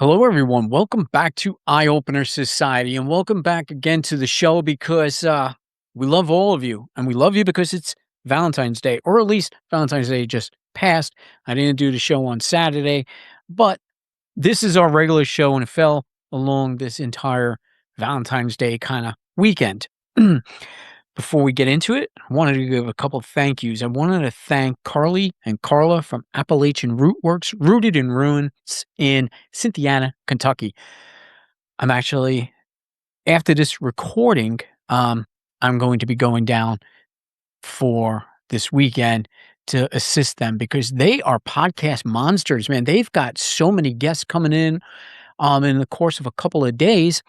Hello, everyone. Welcome back to Eye Opener Society, and welcome back again to the show because we love all of you, and we love you because it's Valentine's Day, or at least Valentine's Day just passed. I didn't do the show on Saturday, but this is our regular show, and it fell along this entire Valentine's Day kind of weekend. Before we get into it, I wanted to give a couple of thank yous. I wanted to thank Carly and Carla from Appalachian Rootworks, rooted in ruins in Cynthiana, Kentucky. I'm actually, after this recording, I'm going to be going down for this weekend to assist them because they are podcast monsters, man. They've got so many guests coming in the course of a couple of days.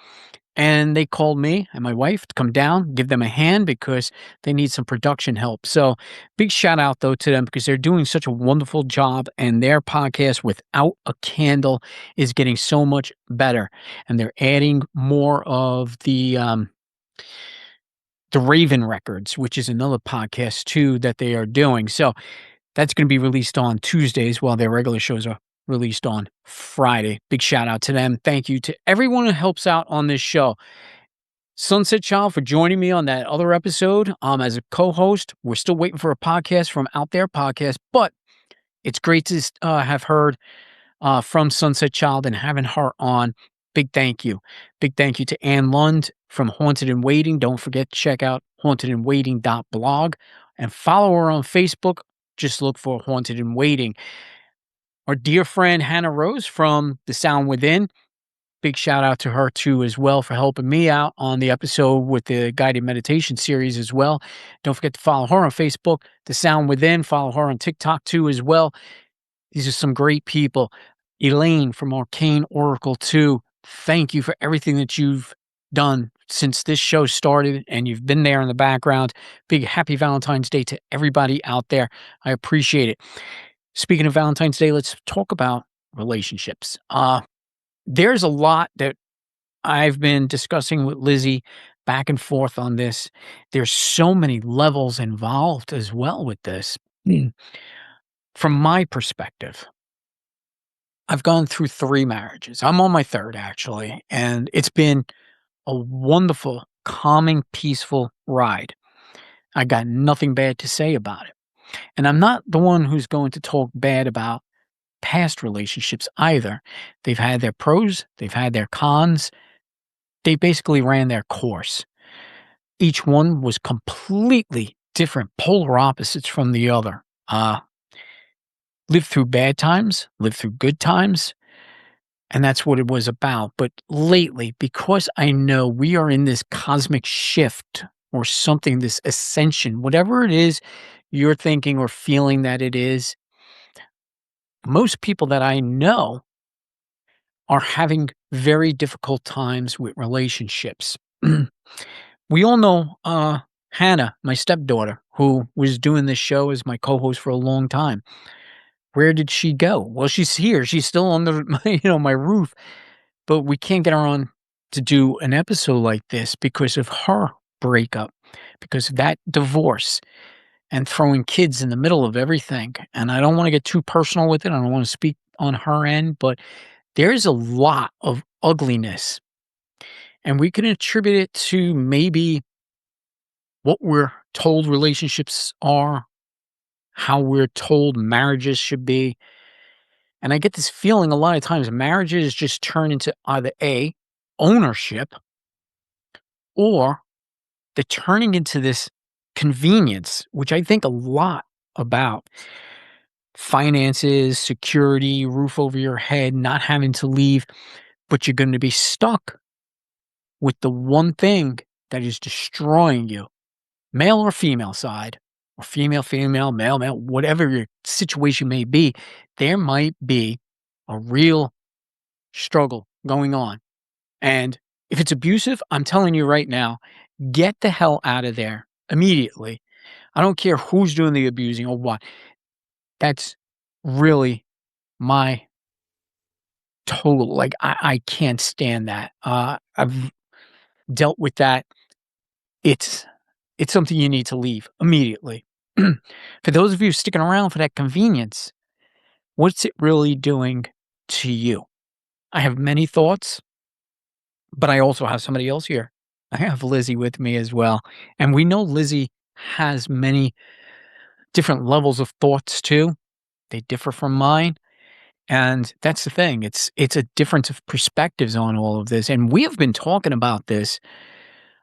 And they called me and my wife to come down, give them a hand because they need some production help. So big shout out though to them because they're doing such a wonderful job and their podcast Without a Candle is getting so much better. And they're adding more of the Raven Records, which is another podcast too that they are doing. So that's going to be released on Tuesdays while their regular shows are released on Friday. Big shout out to them. Thank you to everyone who helps out on this show. Sunset Child for joining me on that other episode as a co-host. We're still waiting for a podcast from Out There Podcast, but it's great to have heard from Sunset Child and having her on. Big thank you. Big thank you to Ann Lund from Haunted and Waiting. Don't forget to check out hauntedandwaiting.blog and follow her on Facebook. Just look for Haunted and Waiting. Our dear friend Hannah Rose from The Sound Within. Big shout out to her too as well for helping me out on the episode with the guided meditation series as well. Don't forget to follow her on Facebook, The Sound Within. Follow her on TikTok too as well. These are some great people. Elaine from Arcane Oracle too. Thank you for everything that you've done since this show started and you've been there in the background. Big happy Valentine's Day to everybody out there. I appreciate it. Speaking of Valentine's Day, let's talk about relationships. There's a lot that I've been discussing with Lizzie back and forth on this. There's so many levels involved as well with this. From my perspective, I've gone through 3 marriages. I'm on my 3rd actually, and it's been a wonderful, calming, peaceful ride. I got nothing bad to say about it. And I'm not the one who's going to talk bad about past relationships either. They've had their pros, they've had their cons. They basically ran their course. Each one was completely different, polar opposites from the other. Lived through bad times, lived through good times, and that's what it was about. But lately, because I know we are in this cosmic shift or something, this ascension, whatever it is you're thinking or feeling that it is, most people that I know are having very difficult times with relationships. We all know Hannah, my stepdaughter, who was doing this show as my co-host for a long time. Where did she go? Well, she's here. She's still under my roof, but we can't get her on to do an episode like this because of her breakup, because of that divorce and throwing kids in the middle of everything. And I don't want to get too personal with it. I don't want to speak on her end, but there's a lot of ugliness. And we can attribute it to maybe what we're told relationships are, how we're told marriages should be. And I get this feeling a lot of times marriages just turn into either A, ownership, or they're turning into this convenience, which I think a lot about. Finances, security, roof over your head, not having to leave, but you're going to be stuck with the one thing that is destroying you, male or female side, or female, male, whatever your situation may be. There might be a real struggle going on. And if it's abusive, I'm telling you right now, get the hell out of there immediately. I don't care who's doing the abusing or what. That's really my total, like, I can't stand that. I've dealt with that. It's something you need to leave immediately. For those of you sticking around for that convenience, what's it really doing to you? I have many thoughts, but I also have somebody else here. I have Lizzie with me as well, and we know Lizzie has many different levels of thoughts too. They differ from mine, and that's the thing. It's a difference of perspectives on all of this, and we have been talking about this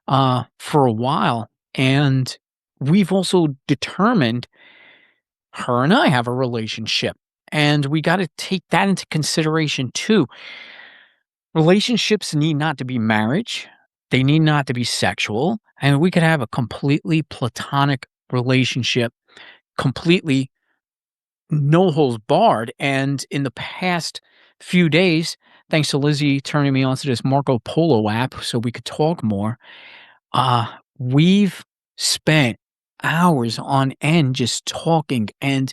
for a while, and we've also determined her and I have a relationship, and we got to take that into consideration too. Relationships need not to be marriage. They need not to be sexual. And we could have a completely platonic relationship, completely no holes barred. And in the past few days, thanks to Lizzie turning me onto this Marco Polo app so we could talk more, we've spent hours on end just talking and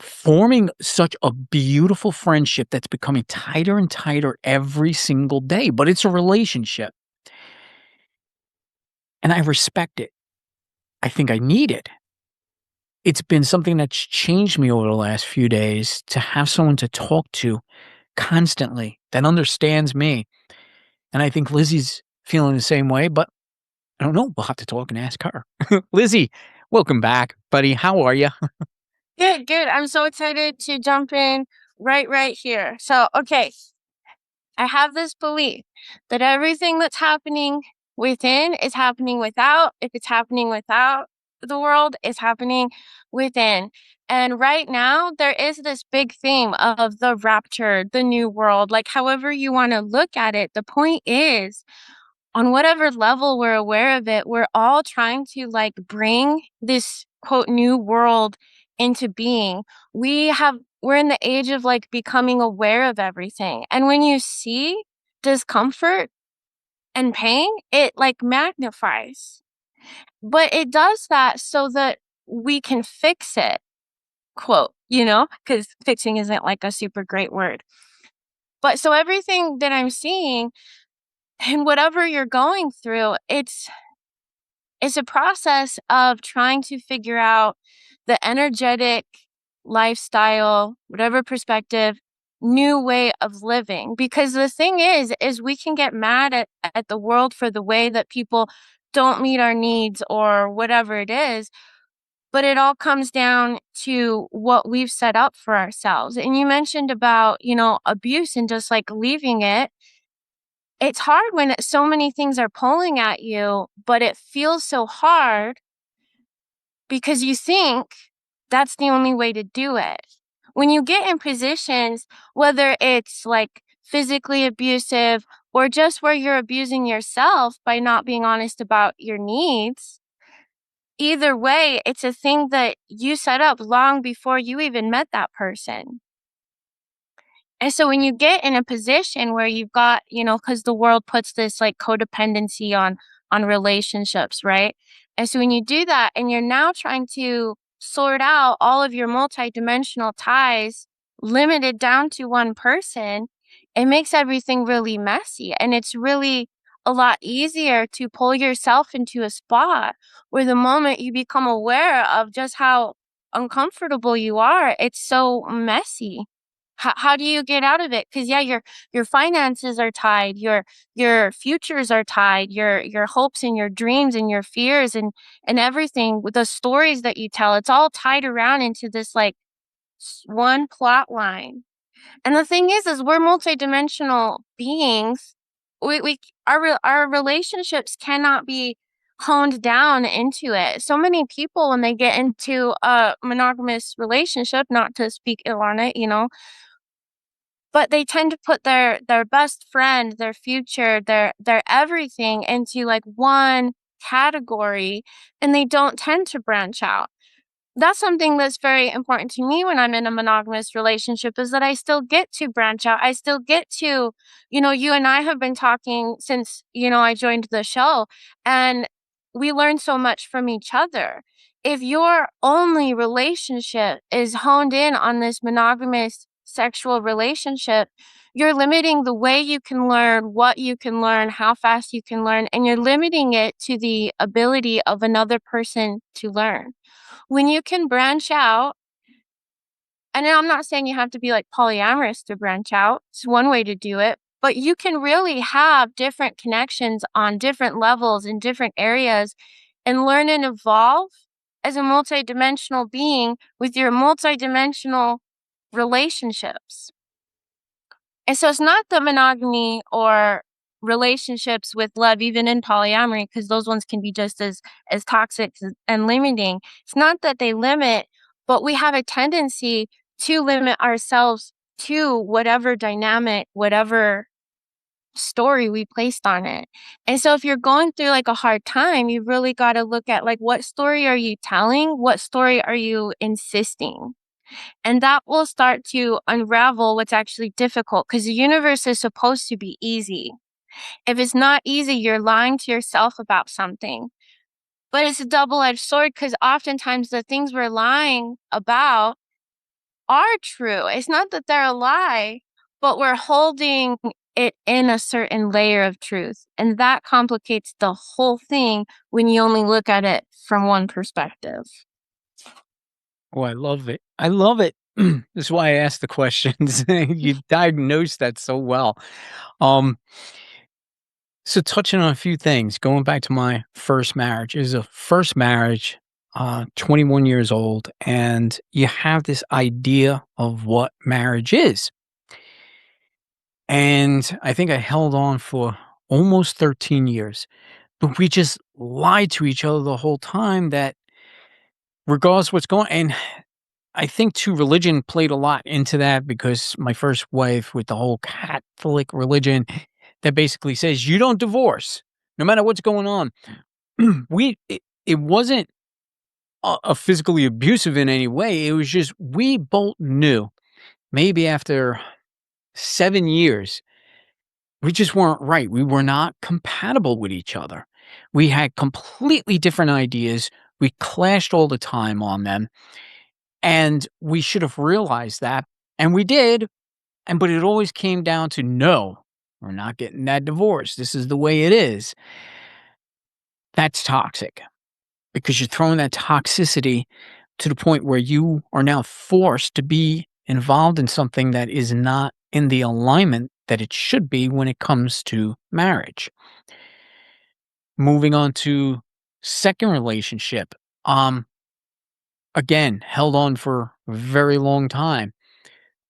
forming such a beautiful friendship that's becoming tighter and tighter every single day, but it's a relationship, and I respect it. I think I need it. It's been something that's changed me over the last few days to have someone to talk to constantly that understands me, and I think Lizzie's feeling the same way, but I don't know. We'll have to talk and ask her. Lizzie, welcome back, buddy. How are you? Good, good. I'm so excited to jump in right here. So, okay, I have this belief that everything that's happening within is happening without. If it's happening without the world, it's happening within. And right now, there is this big theme of the rapture, the new world, like however you want to look at it. The point is, on whatever level we're aware of it, we're all trying to like bring this quote new world into being. We're in the age of like becoming aware of everything. And when you see discomfort and pain, it like magnifies. But it does that so that we can fix it, quote, because fixing isn't like a super great word. But so everything that I'm seeing and whatever you're going through, it's a process of trying to figure out the energetic lifestyle, whatever perspective, new way of living. Because the thing is we can get mad at the world for the way that people don't meet our needs or whatever it is. But it all comes down to what we've set up for ourselves. And you mentioned about, abuse and just like leaving it. It's hard when so many things are pulling at you, but it feels so hard because you think that's the only way to do it. When you get in positions, whether it's like physically abusive or just where you're abusing yourself by not being honest about your needs, either way, it's a thing that you set up long before you even met that person. And so when you get in a position where you've got, because the world puts this like codependency on relationships, right? And so when you do that and you're now trying to sort out all of your multidimensional ties limited down to one person, it makes everything really messy. And it's really a lot easier to pull yourself into a spot where the moment you become aware of just how uncomfortable you are, it's so messy. How do you get out of it? Because yeah, your finances are tied, your futures are tied, your hopes and your dreams and your fears and everything with the stories that you tell. It's all tied around into this like one plot line. And the thing is we're multidimensional beings. Our relationships cannot be honed down into it. So many people when they get into a monogamous relationship, not to speak ill on it, but they tend to put their best friend, their future, their everything into like one category, and they don't tend to branch out. That's something that's very important to me when I'm in a monogamous relationship is that I still get to branch out. I still get to, you and I have been talking since, I joined the show, and we learn so much from each other. If your only relationship is honed in on this monogamous sexual relationship, you're limiting the way you can learn, what you can learn, how fast you can learn, and you're limiting it to the ability of another person to learn. When you can branch out And I'm not saying you have to be like polyamorous to branch out. It's one way to do it, but you can really have different connections on different levels in different areas and learn and evolve as a multidimensional being with your multidimensional relationships. And so it's not the monogamy or relationships with love, even in polyamory, because those ones can be just as toxic and limiting. It's not that they limit, but we have a tendency to limit ourselves to whatever dynamic, whatever story we placed on it. And so if you're going through like a hard time, you really got to look at like, what story are you telling? What story are you insisting? And that will start to unravel what's actually difficult, because the universe is supposed to be easy. If it's not easy, you're lying to yourself about something. But it's a double-edged sword, because oftentimes the things we're lying about are true. It's not that they're a lie, but we're holding it in a certain layer of truth. And that complicates the whole thing when you only look at it from one perspective. Oh, I love it. I love it. This is why I asked the questions. You diagnosed that so well. Um, so touching on a few things, going back to my first marriage, it was a first marriage, 21 years old, and you have this idea of what marriage is. And I think I held on for almost 13 years, but we just lied to each other the whole time that regardless of what's going, and I think too, religion played a lot into that, because my first wife, with the whole Catholic religion that basically says you don't divorce no matter what's going on. It wasn't a physically abusive in any way. It was just we both knew maybe after 7 years we just weren't right. We were not compatible with each other. We had completely different ideas. We clashed all the time on them. And we should have realized that, and we did, but it always came down to, "No, we're not getting that divorce. This is the way it is." That's toxic, because you're throwing that toxicity to the point where you are now forced to be involved in something that is not in the alignment that it should be when it comes to marriage. Moving on to second relationship, again, held on for a very long time.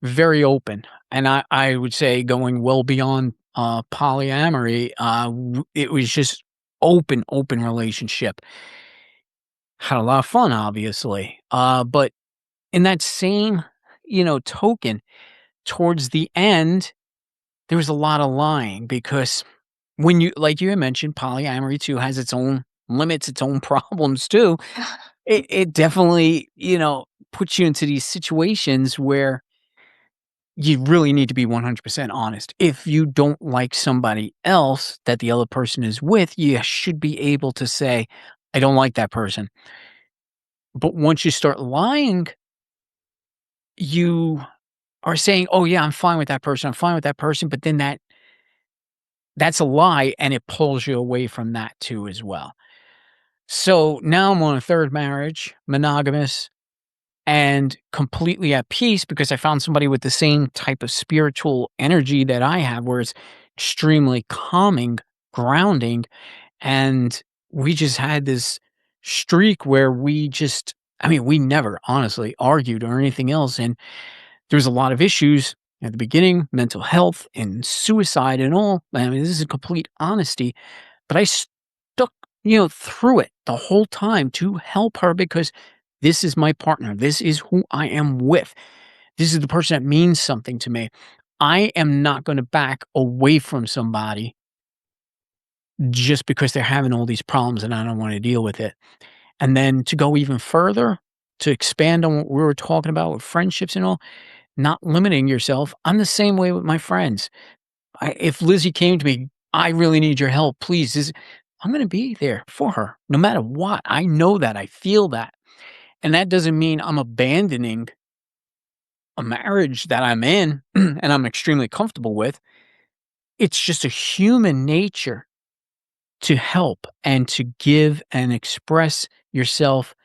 Very open, and I would say going well beyond, polyamory, it was just open relationship. Had a lot of fun, obviously, but in that same, token, towards the end, there was a lot of lying, because when you like you had mentioned, polyamory too has its own limits, its own problems too. It definitely, puts you into these situations where you really need to be 100% honest. If you don't like somebody else that the other person is with, you should be able to say, "I don't like that person." But once you start lying, you are saying, "Oh yeah, I'm fine with that person. I'm fine with that person." But then that's a lie, and it pulls you away from that too as well. So now I'm on a third marriage, monogamous, and completely at peace, because I found somebody with the same type of spiritual energy that I have, where it's extremely calming, grounding, and we just had this streak where we never honestly argued or anything else, and there was a lot of issues at the beginning, mental health and suicide and all. I mean, this is a complete honesty, but I stuck, through it the whole time to help her, because this is my partner. This is who I am with. This is the person that means something to me. I am not going to back away from somebody just because they're having all these problems and I don't want to deal with it. And then to go even further, to expand on what we were talking about with friendships and all, not limiting yourself. I'm the same way with my friends. If Lizzie came to me, "I really need your help, please." I'm going to be there for her no matter what. I know that. I feel that. And that doesn't mean I'm abandoning a marriage that I'm in and I'm extremely comfortable with. It's just a human nature to help and to give and express yourself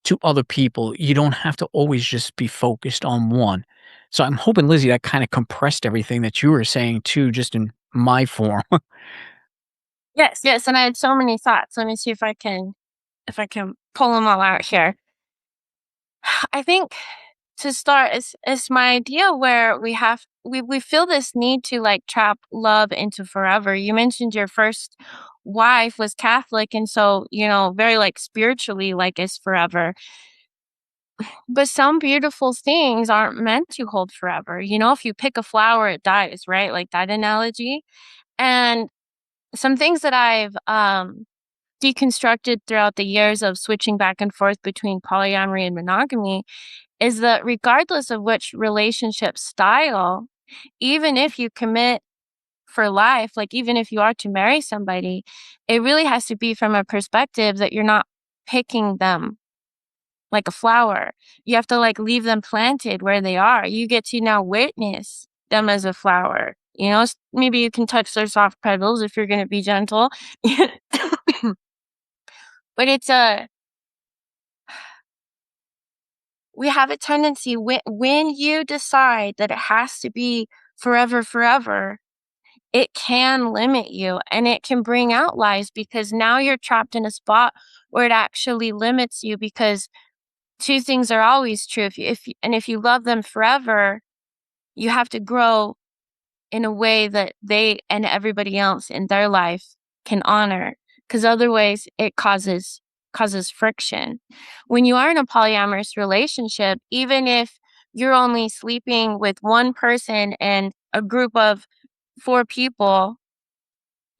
to other people. You don't have to always just be focused on one. So I'm hoping, Lizzie, that kind of compressed everything that you were saying too, just in my form. Yes, yes, and I had so many thoughts. Let me see if I can pull them all out here. I think to start is my idea where we feel this need to like trap love into forever. You mentioned your first wife was Catholic, and so very like spiritually like is forever. But some beautiful things aren't meant to hold forever. If you pick a flower, it dies, right? Like that analogy. And some things that I've deconstructed throughout the years of switching back and forth between polyamory and monogamy is that regardless of which relationship style, even if you commit for life, like even if you are to marry somebody, it really has to be from a perspective that you're not picking them like a flower. You have to like leave them planted where they are. You get to now witness them as a flower. Maybe you can touch their soft petals if you're going to be gentle. But we have a tendency when you decide that it has to be forever, forever, it can limit you and it can bring out lies because now you're trapped in a spot where it actually limits you because two things are always true. If you love them forever, you have to grow in a way that they and everybody else in their life can honor, because otherwise it causes friction. When you are in a polyamorous relationship, even if you're only sleeping with one person and a group of 4 people,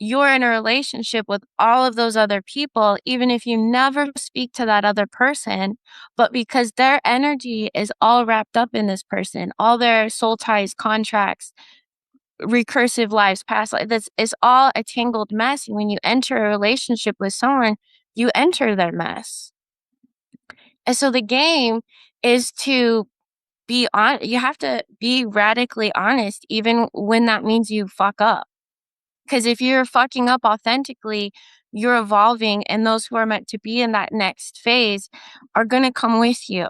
you're in a relationship with all of those other people, even if you never speak to that other person, but because their energy is all wrapped up in this person, all their soul ties, contracts, recursive lives, past life, this is all a tangled mess. And when you enter a relationship with someone, you enter their mess. And so the game is to be on, you have to be radically honest, even when that means you fuck up. Because if you're fucking up authentically, you're evolving, and those who are meant to be in that next phase are going to come with you.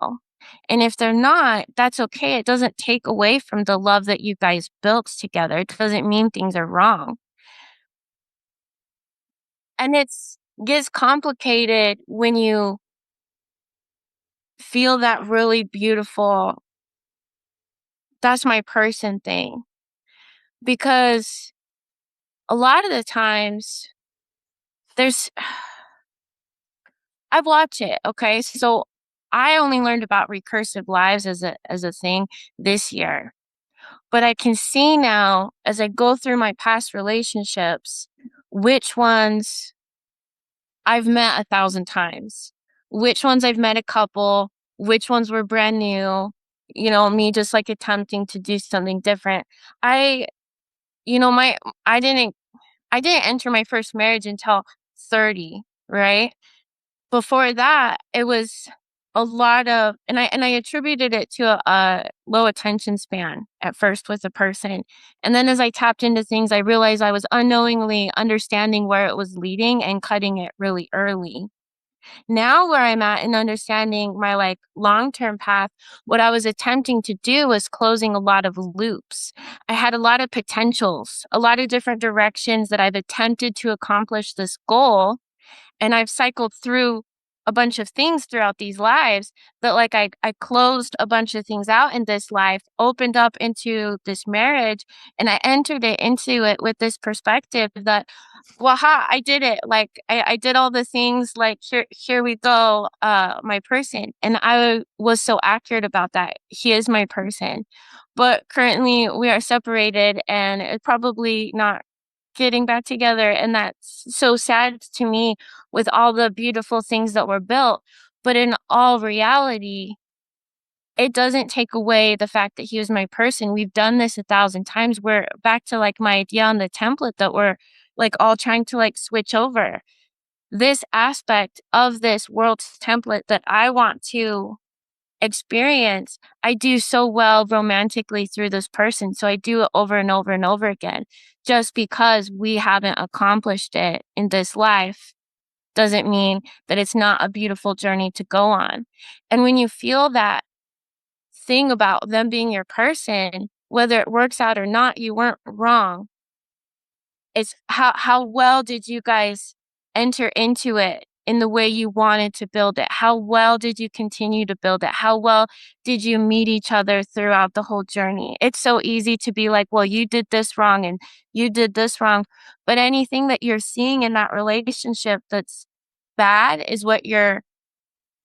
And if they're not, that's okay. It doesn't take away from the love that you guys built together. It doesn't mean things are wrong. And gets complicated when you feel that really beautiful, that's my person thing. Because a lot of the times there's I've watched it, okay? So I only learned about recursive lives as a thing this year. But I can see now as I go through my past relationships which ones I've met 1,000 times, which ones I've met a couple, which ones were brand new, me just like attempting to do something different. I you know, my I didn't enter my first marriage until 30, right? Before that, it was a lot of and I attributed it to a low attention span at first with a person, and then as I tapped into things, I realized I was unknowingly understanding where it was leading and cutting it really early. Now where I'm at in understanding my, like, long-term path, what I was attempting to do was closing a lot of loops. I had a lot of potentials, a lot of different directions that I've attempted to accomplish this goal, and I've cycled through a bunch of things throughout these lives that like I closed a bunch of things out in this life, opened up into this marriage, and I entered it into it with this perspective that, well, ha, I did it. Like I did all the things like here we go, my person. And I was so accurate about that. He is my person. But currently we are separated and it's probably not getting back together, and that's so sad to me with all the beautiful things that were built. But in all reality, it doesn't take away the fact that he was my person. We've done this 1,000 times. We're back to like my idea on the template that we're like all trying to like switch over. This aspect of this world's template that I want to experience, I do so well romantically through this person. So I do it over and over and over again, just because we haven't accomplished it in this life. doesn't mean that it's not a beautiful journey to go on. And when you feel that thing about them being your person, whether it works out or not, you weren't wrong. It's how well did you guys enter into it in the way you wanted to build it? How well did you continue to build it? How well did you meet each other throughout the whole journey? It's so easy to be like, well, you did this wrong and you did this wrong. But anything that you're seeing in that relationship that's bad is what you're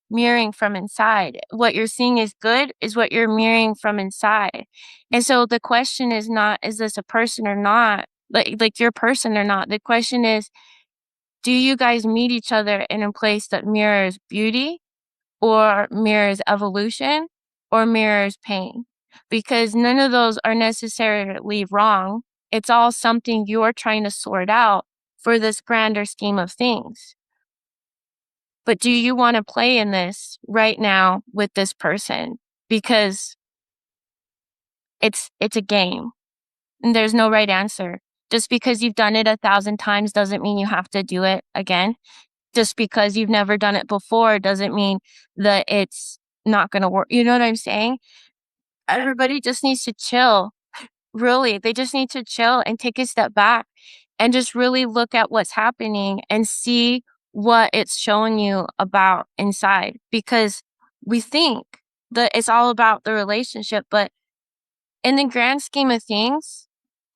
mirroring from inside. What you're seeing is good is what you're mirroring from inside. And so the question is not, is this a person or not? Like your person or not. The question is, do you guys meet each other in a place that mirrors beauty or mirrors evolution or mirrors pain? Because none of those are necessarily wrong. It's all something you're trying to sort out for this grander scheme of things. But do you want to play in this right now with this person? Because it's a game and there's no right answer. Just because you've done it 1,000 times doesn't mean you have to do it again. Just because you've never done it before doesn't mean that it's not going to work. You know what I'm saying? Everybody just needs to chill. Really, they just need to chill and take a step back and just really look at what's happening and see what it's showing you about inside. Because we think that it's all about the relationship, but in the grand scheme of things,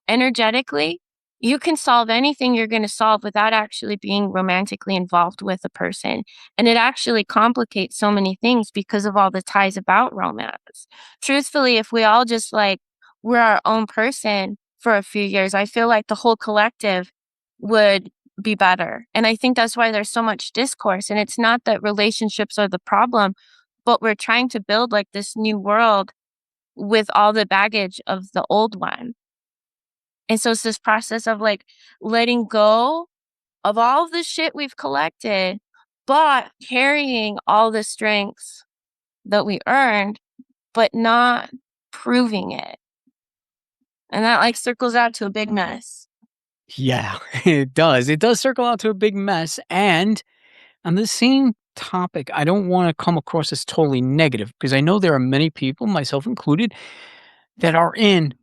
energetically, you can solve anything you're going to solve without actually being romantically involved with a person. And it actually complicates so many things because of all the ties about romance. Truthfully, if we all just like we're our own person for a few years, I feel like the whole collective would be better. And I think that's why there's so much discourse. And it's not that relationships are the problem, but we're trying to build like this new world with all the baggage of the old one. And so it's this process of like letting go of all of the shit we've collected, but carrying all the strengths that we earned, but not proving it. And that like circles out to a big mess. Yeah, it does. It does circle out to a big mess. And on the same topic, I don't want to come across as totally negative because I know there are many people, myself included, that are in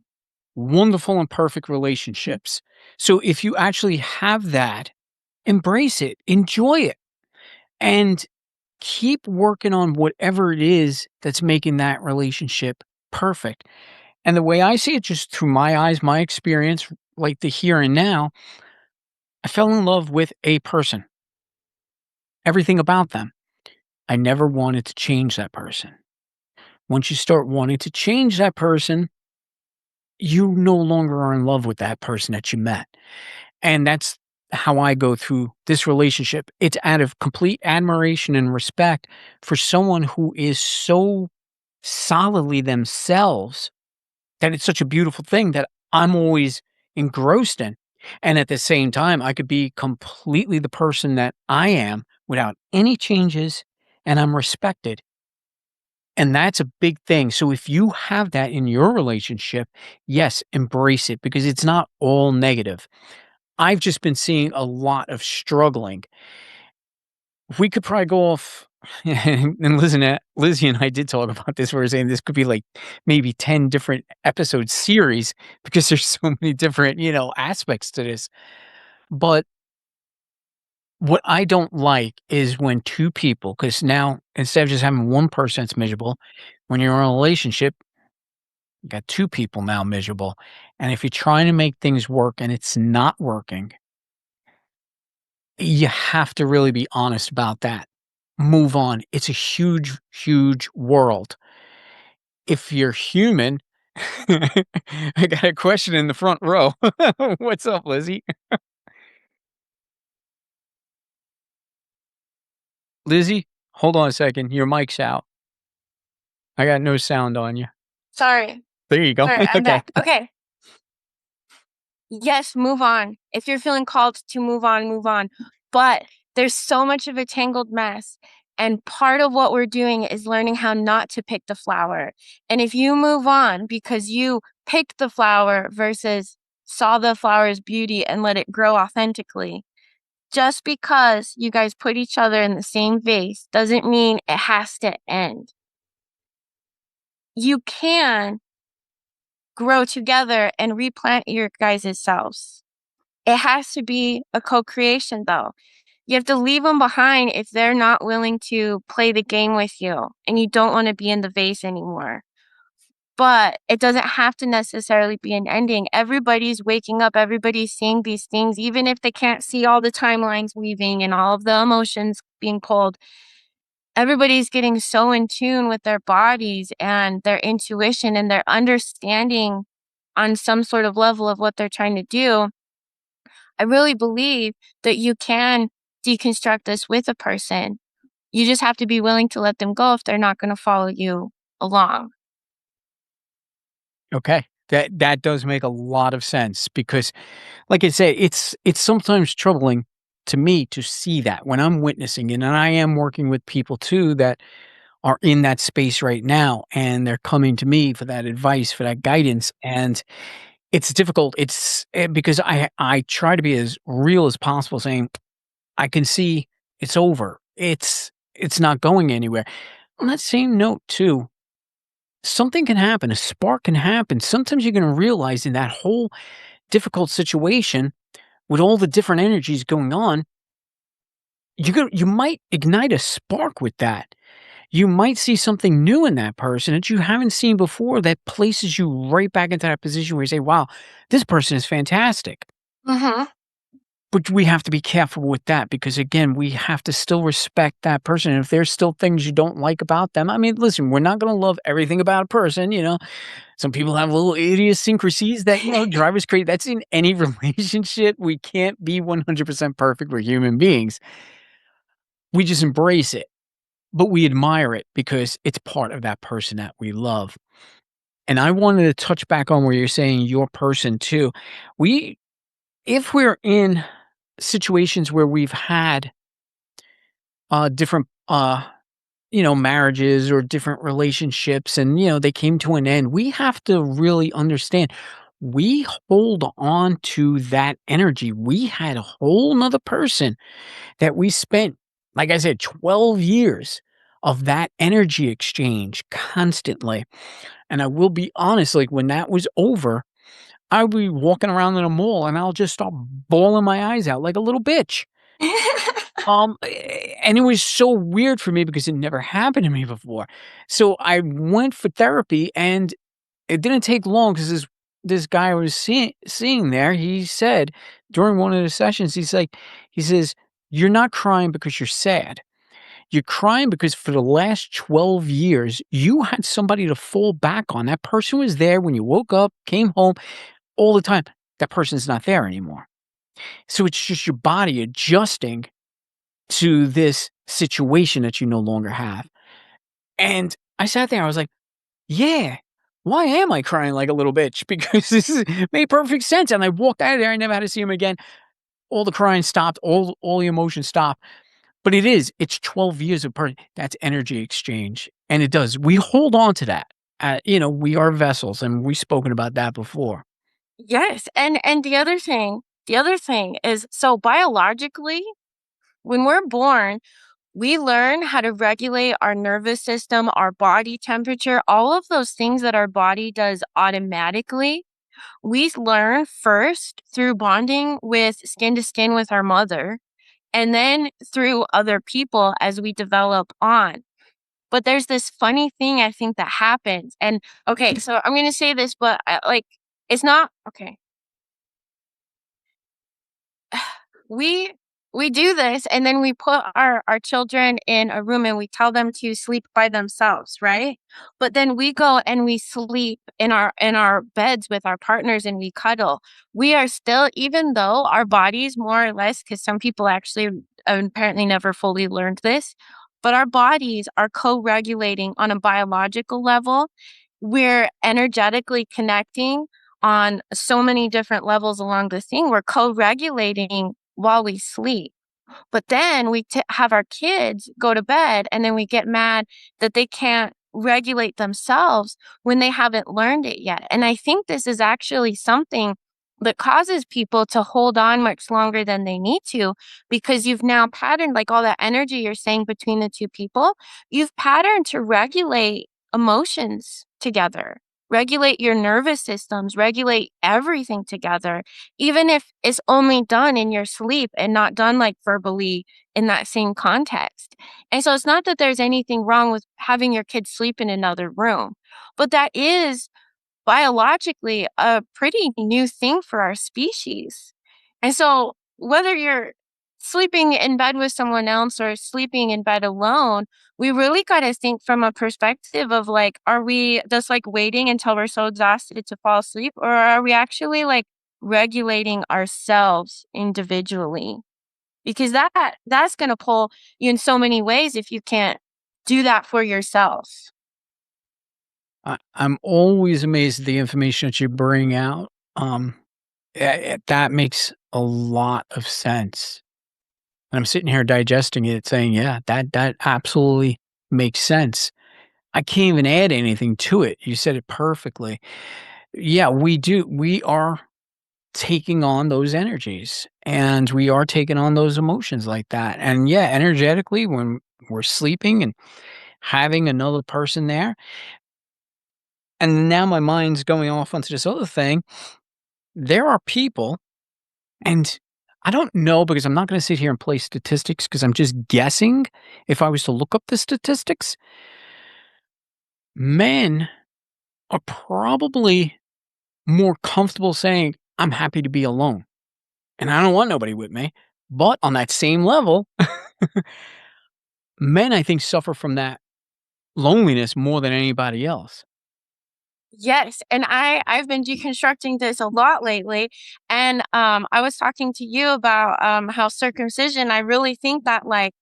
wonderful and perfect relationships. So if you actually have that, embrace it, enjoy it, and keep working on whatever it is that's making that relationship perfect. And the way I see it, just through my eyes, my experience, like the here and now, I fell in love with a person, everything about them. I never wanted to change that person. Once you start wanting to change that person, you no longer are in love with that person that you met. And that's how I go through this relationship. It's out of complete admiration and respect for someone who is so solidly themselves that it's such a beautiful thing that I'm always engrossed in. And at the same time, I could be completely the person that I am without any changes and I'm respected. And that's a big thing. So if you have that in your relationship, yes, embrace it because it's not all negative. I've just been seeing a lot of struggling. We could probably go off and Lizzie and I did talk about this. We were saying this could be like maybe 10 different episode series because there's so many different, aspects to this. But what I don't like is when two people, because now instead of just having one person that's miserable, when you're in a relationship, you got two people now miserable. And if you're trying to make things work and it's not working, you have to really be honest about that. Move on. It's a huge, huge world. If you're human, I got a question in the front row. What's up, Lizzie? Lizzie, hold on a second. Your mic's out. I got no sound on you. Sorry. There you go. Sorry, I'm Okay. back. Okay. Yes, move on. If you're feeling called to move on, move on. But there's so much of a tangled mess. And part of what we're doing is learning how not to pick the flower. And if you move on because you picked the flower versus saw the flower's beauty and let it grow authentically, just because you guys put each other in the same vase doesn't mean it has to end. You can grow together and replant your guys' selves. It has to be a co-creation though. You have to leave them behind if they're not willing to play the game with you and you don't want to be in the vase anymore. But it doesn't have to necessarily be an ending. Everybody's waking up, everybody's seeing these things, even if they can't see all the timelines weaving and all of the emotions being pulled. Everybody's getting so in tune with their bodies and their intuition and their understanding on some sort of level of what they're trying to do. I really believe that you can deconstruct this with a person. You just have to be willing to let them go if they're not going to follow you along. Okay. That does make a lot of sense because, like I say, it's sometimes troubling to me to see that when I'm witnessing it, and I am working with people too that are in that space right now, and they're coming to me for that advice, for that guidance, and it's difficult. Because I try to be as real as possible, saying I can see it's over. It's not going anywhere. On that same note, too, something can happen. A spark can happen. Sometimes you're going to realize in that whole difficult situation with all the different energies going on, you might ignite a spark with that. You might see something new in that person that you haven't seen before that places you right back into that position where you say, wow, this person is fantastic. Mm-hmm. But we have to be careful with that because, again, we have to still respect that person. And if there's still things you don't like about them, I mean, listen, we're not going to love everything about a person. Some people have little idiosyncrasies that, drive us crazy. That's in any relationship. We can't be 100% perfect. We're human beings. We just embrace it, but we admire it because it's part of that person that we love. And I wanted to touch back on where you're saying your person too. If we're in situations where we've had different marriages or different relationships and they came to an end, we have to really understand we hold on to that energy. We had a whole nother person that we spent, like I said, 12 years of that energy exchange constantly. And I will be honest, like when that was over, I'll be walking around in a mall and I'll just start bawling my eyes out like a little bitch. And it was so weird for me because it never happened to me before. So I went for therapy and it didn't take long because this guy I was seeing there, he said during one of the sessions, he says, you're not crying because you're sad. You're crying because for the last 12 years, you had somebody to fall back on. That person was there when you woke up, came home all the time. That person's not there anymore. So it's just your body adjusting to this situation that you no longer have. And I sat there, I was like, yeah, why am I crying like a little bitch? Because made perfect sense. And I walked out of there. I never had to see him again. All the crying stopped. All the emotion stopped. But it's 12 years of that's energy exchange. And it does. We hold on to that. We are vessels and we've spoken about that before. Yes. And the other thing is, so biologically, when we're born, we learn how to regulate our nervous system, our body temperature, all of those things that our body does automatically. We learn first through bonding with skin to skin with our mother, and then through other people as we develop on. But there's this funny thing I think that happens. And okay, so I'm going to say this, but it's not okay. we we do this and then we put our children in a room and we tell them to sleep by themselves, right? But then we go and we sleep in our beds with our partners and we cuddle. We are still, even though our bodies more or less, because some people actually apparently never fully learned this, but our bodies are co-regulating on a biological level. We're energetically connecting on so many different levels along the thing. We're co-regulating while we sleep. But then we have our kids go to bed and then we get mad that they can't regulate themselves when they haven't learned it yet. And I think this is actually something that causes people to hold on much longer than they need to, because you've now patterned, like all that energy you're saying between the two people, you've patterned to regulate emotions together, regulate your nervous systems, regulate everything together, even if it's only done in your sleep and not done like verbally in that same context. And so it's not that there's anything wrong with having your kids sleep in another room, but that is biologically a pretty new thing for our species. And so whether you're sleeping in bed with someone else or sleeping in bed alone, we really got to think from a perspective of like, are we just like waiting until we're so exhausted to fall asleep, or are we actually like regulating ourselves individually? Because that's going to pull you in so many ways if you can't do that for yourself. I'm always amazed at the information that you bring out. That makes a lot of sense. And I'm sitting here digesting it, saying, "Yeah, that absolutely makes sense." I can't even add anything to it. You said it perfectly. Yeah, we do. We are taking on those energies, and we are taking on those emotions like that. And yeah, energetically, when we're sleeping and having another person there, and now my mind's going off onto this other thing. There are people, and I don't know because I'm not going to sit here and play statistics because I'm just guessing. If I was to look up the statistics, men are probably more comfortable saying, I'm happy to be alone and I don't want nobody with me. But on that same level, men, I think, suffer from that loneliness more than anybody else. Yes, and I've been deconstructing this a lot lately, and I was talking to you about how circumcision. I really think that like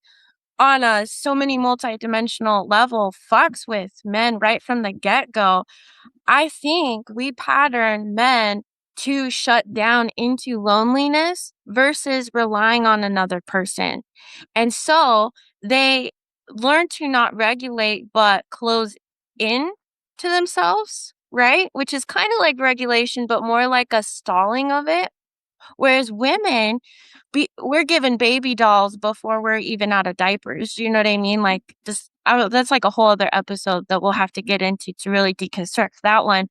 on a so many multidimensional level fucks with men right from the get go. I think we pattern men to shut down into loneliness versus relying on another person. And so they learn to not regulate but close in to themselves, right? Which is kind of like regulation, but more like a stalling of it. Whereas women, we're given baby dolls before we're even out of diapers. You know what I mean? Like, just that's like a whole other episode that we'll have to get into to really deconstruct that one.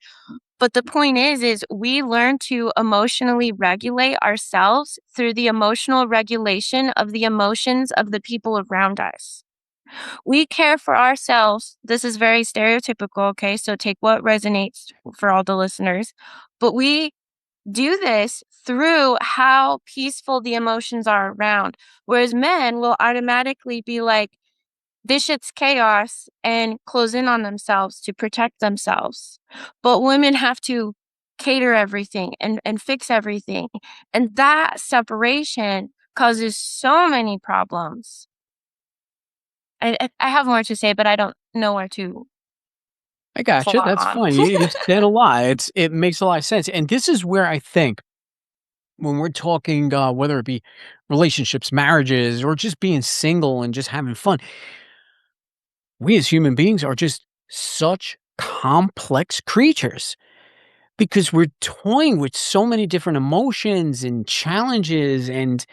But the point is we learn to emotionally regulate ourselves through the emotional regulation of the emotions of the people around us. We care for ourselves. This is very stereotypical, okay? So take what resonates for all the listeners. But we do this through how peaceful the emotions are around. Whereas men will automatically be like, this shit's chaos and close in on themselves to protect themselves. But women have to cater everything and fix everything. And that separation causes so many problems. I have more to say, but I don't know where to I gotcha. plot That's on. fine. You said a lot. It makes a lot of sense. And this is where I think when we're talking, whether it be relationships, marriages, or just being single and just having fun, we as human beings are just such complex creatures because we're toying with so many different emotions and challenges. And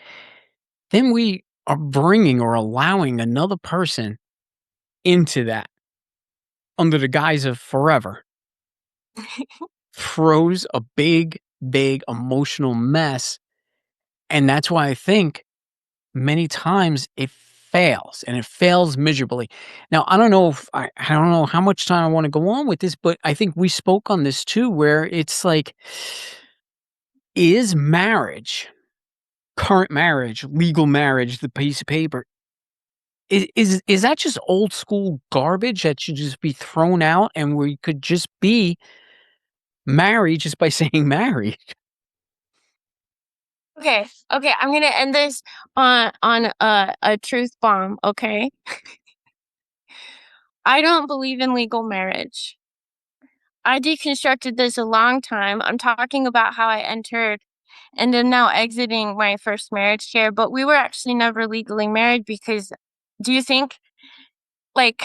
then we are bringing or allowing another person into that under the guise of forever. Throws a big emotional mess. And that's why I think many times it fails and it fails miserably. Now, I don't know if I don't know how much time I want to go on with this, but I think we spoke on this too, where it's like, is marriage, current marriage, legal marriage, the piece of paper, is that just old school garbage that should just be thrown out and we could just be married just by saying married? Okay, okay, I'm gonna end this on a truth bomb, okay? I don't believe in legal marriage. I deconstructed this a long time. I'm talking about how I entered and then now exiting my first marriage here, but we were actually never legally married because do you think like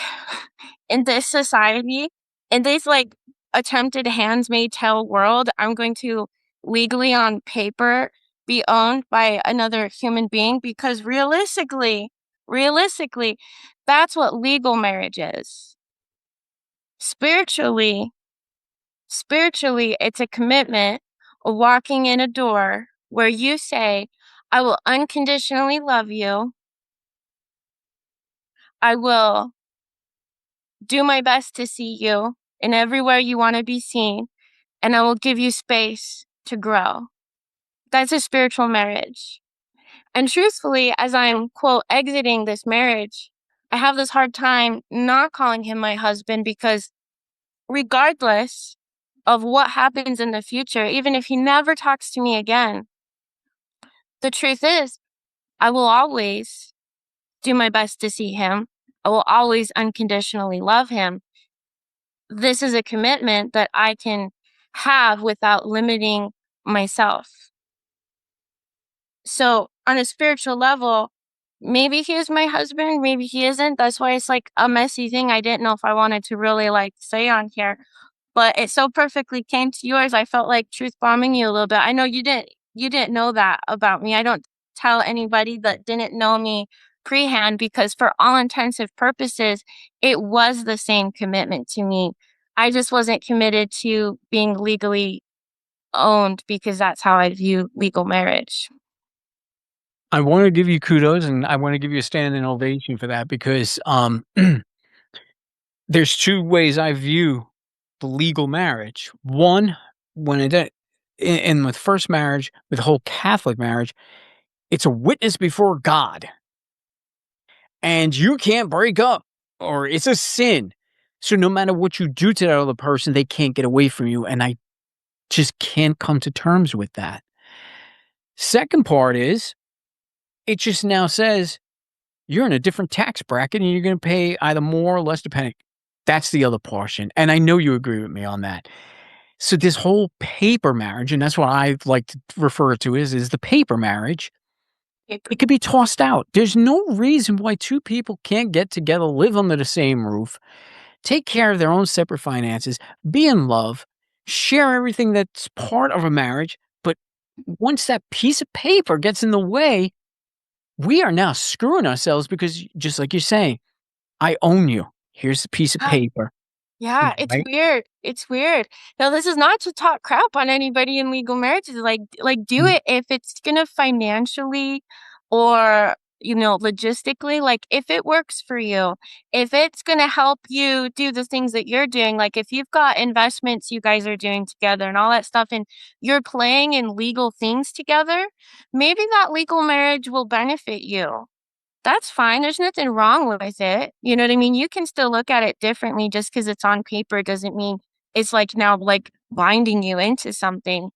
in this society, in this like attempted handmaid's tale world, I'm going to legally on paper be owned by another human being, because realistically, that's what legal marriage is. Spiritually, it's a commitment of walking in a door where you say, I will unconditionally love you. I will do my best to see you in everywhere you want to be seen, and I will give you space to grow. That's a spiritual marriage. And truthfully, as I'm, quote, exiting this marriage, I have this hard time not calling him my husband, because regardless of what happens in the future, even if he never talks to me again, the truth is, I will always do my best to see him. I will always unconditionally love him. This is a commitment that I can have without limiting myself. So on a spiritual level, maybe he is my husband, maybe he isn't. That's why it's like a messy thing. I didn't know if I wanted to really like say on here, but it so perfectly came to yours. I felt like truth bombing you a little bit. I know you didn't know that about me. I don't tell anybody that didn't know me prehand, because for all intensive purposes, it was the same commitment to me. I just wasn't committed to being legally owned, because that's how I view legal marriage. I want to give you kudos, and I want to give you a standing ovation for that because there's two ways I view the legal marriage. One, when in with first marriage, with the whole Catholic marriage, it's a witness before God, and you can't break up, or it's a sin. So no matter what you do to that other person, they can't get away from you, and I just can't come to terms with that. Second part is, it just now says you're in a different tax bracket and you're going to pay either more or less depending. That's the other portion. And I know you agree with me on that. So this whole paper marriage, and that's what I like to refer to is the paper marriage, it could be tossed out. There's no reason why two people can't get together, live under the same roof, take care of their own separate finances, be in love, share everything that's part of a marriage. But once that piece of paper gets in the way, we are now screwing ourselves because, just like you're saying, I own you. Here's the piece of paper, Yeah, it's right? weird. It's weird. Now, this is not to talk crap on anybody in legal marriages. Like, do Mm. it if it's gonna financially or, logistically, like, if it works for you, if it's gonna help you do the things that you're doing, like, if you've got investments you guys are doing together and all that stuff, and you're playing in legal things together, maybe that legal marriage will benefit you. That's fine. There's nothing wrong with it. You know what I mean? You can still look at it differently. Just because it's on paper doesn't mean it's like now like binding you into something.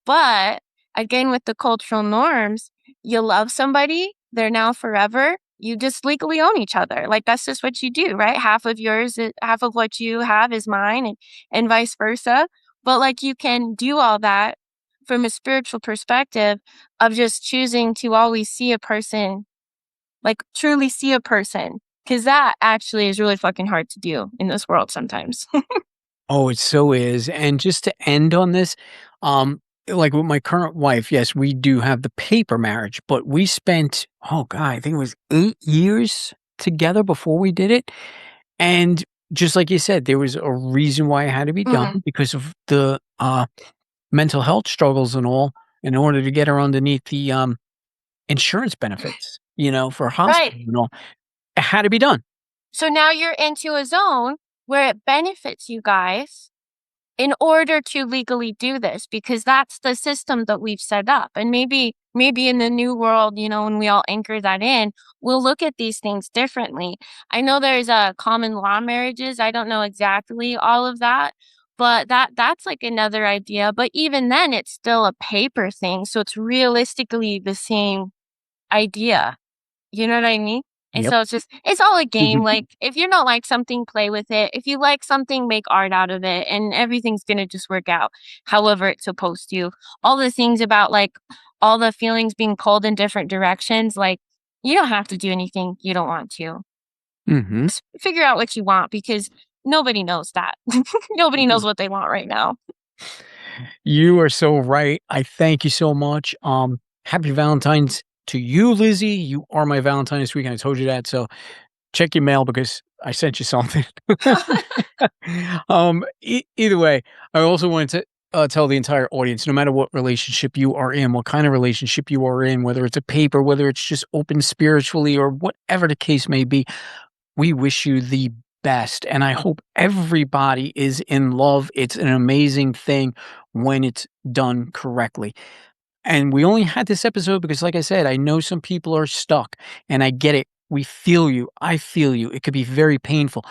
But again, with the cultural norms, you love somebody, they're now forever. You just legally own each other. Like that's just what you do, right? Half of what you have is mine, and vice versa. But like you can do all that from a spiritual perspective of just choosing to always see a person, like truly see a person, because that actually is really fucking hard to do in this world sometimes. Oh, it so is. And just to end on this, like with my current wife, yes, we do have the paper marriage, but we spent, oh God, I think it was 8 years together before we did it. And just like you said, there was a reason why it had to be done Mhm. because of the mental health struggles and all, in order to get her underneath the insurance benefits, for Right. hospital and all. It had to be done. So now you're into a zone where it benefits you guys in order to legally do this, because that's the system that we've set up. And maybe in the new world, when we all anchor that in, we'll look at these things differently. I know there's common law marriages. I don't know exactly all of that, but that's like another idea. But even then, it's still a paper thing, so it's realistically the same idea. You know what I mean? And Yep. so it's all a game. Like, if you don't like something, play with it. If you like something, make art out of it, and everything's gonna just work out however it's supposed to. All the things about, like, all the feelings being pulled in different directions, like, you don't have to do anything you don't want to. Mhm. Just figure out what you want, because nobody knows that. Nobody knows what they want right now. You are so right. I thank you so much. Happy Valentine's to you, Lizzie. You are my Valentine this week, and I told you that. So check your mail because I sent you something. Either way, I also wanted to tell the entire audience, no matter what relationship you are in, what kind of relationship you are in, whether it's a paper, whether it's just open spiritually, or whatever the case may be, we wish you the best. And I hope everybody is in love. It's an amazing thing when it's done correctly. And we only had this episode because, like I said, I know some people are stuck and I get it. We feel you. I feel you. It could be very painful.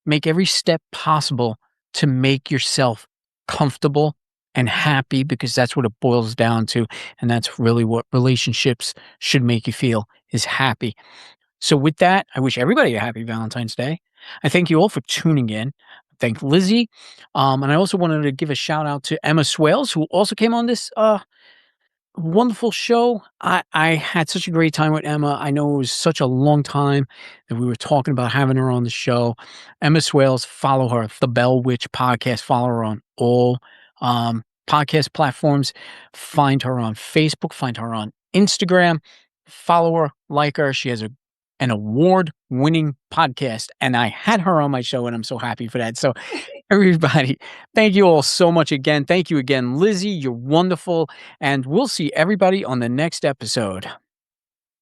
Make every step possible to make yourself comfortable and happy because that's what it boils down to. And that's really what relationships should make you feel is happy. So with that, I wish everybody a happy Valentine's Day. I thank you all for tuning in. Thank Lizzie. And I also wanted to give a shout out to Emma Swales, who also came on this wonderful show. I had such a great time with Emma. I know it was such a long time that we were talking about having her on the show. Emma Swales, follow her, The Bell Witch Podcast. Follow her on all podcast platforms. Find her on Facebook. Find her on Instagram. Follow her, like her. She has an award-winning podcast, and I had her on my show, and I'm so happy for that. So everybody, thank you all so much again. Thank you again, Lizzie. You're wonderful. And we'll see everybody on the next episode.